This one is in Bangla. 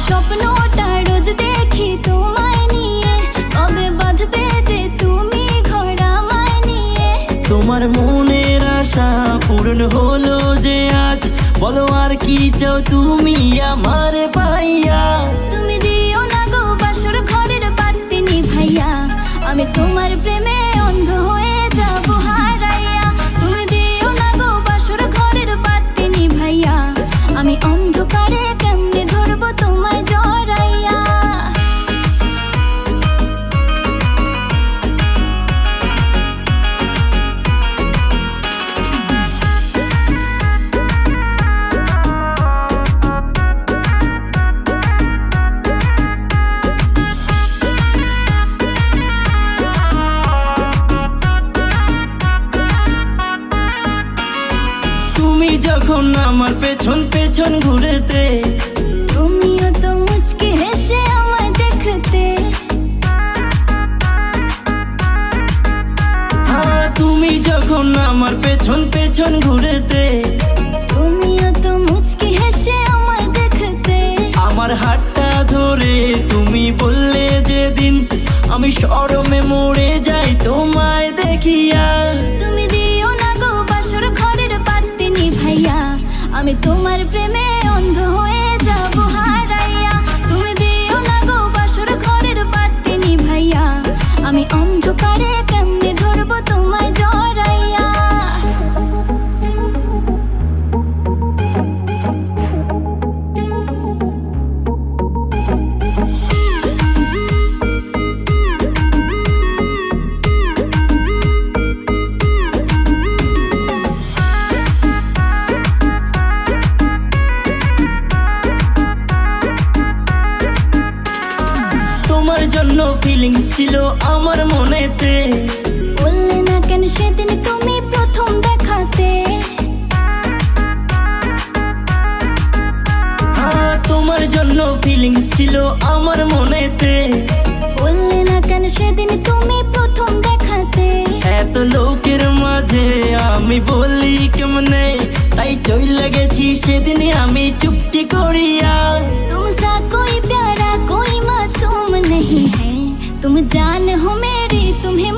স্বপ্নটা রোজ দেখি তোমায় নিয়ে, কবে বাঁধবে যে তুমি ঘর আমায় নিয়ে। তোমার মনের আশা পূরণ হলো যে আজ, বলো আর কি চাও তুমি আমার পাইয়া। তুমি দিও না গো বাসর ঘরের বাতি নিভাইয়া, আমি তোমার প্রেমে অন্ধ হয়ে যাব হারাইয়া। তুমি দিও না গো বাসর ঘরের বাতি নিভাইয়া, আমি অন্ধকারে কেমনে ধরবো তোমায় জড়াইয়া। তুমি যখন আমার পেছন পেছন ঘুরেতে, তুমিও তো মুচকি হেসে আমায় দেখতে। তুমি যখন আমার পেছন পেছন ঘুরেতে, তুমিও তো মুচকি হেসে আমায় দেখতে। আমার হাতটা ধরে তুমি বললে যেদিন, আমি শরমে মরে যাই তোমায় দেখিয়া। তুমি দিও না গো বাসর ঘরের বাতি নিভাইয়া, আমি তোমার প্রেমে অন্ধ হয়ে যাব হারাইয়া। তুমি দিও না গো বাসর ঘরের বাতি নিভাইয়া, আমি অন্ধকারে কেমনে ধরবো তোমায় জড়াইয়া। তোমার জন্য ফিলিংস ছিল আমার মনেতে, বললে না কেন সেদিন তুমি প্রথম দেখাতে। তোমার জন্য ফিলিংস ছিল আমার মনেতে, বললে না কেন সেদিন তুমি প্রথম দেখাতে। এত লোকের মাঝে আমি বলি কেমনে, তাই চইলা গেছি সেদিন আমি চুপটি করিয়া। तुमसा कोई प्यारा कोई मासूम नहीं है, तुम जान हो मेरी तुम्हें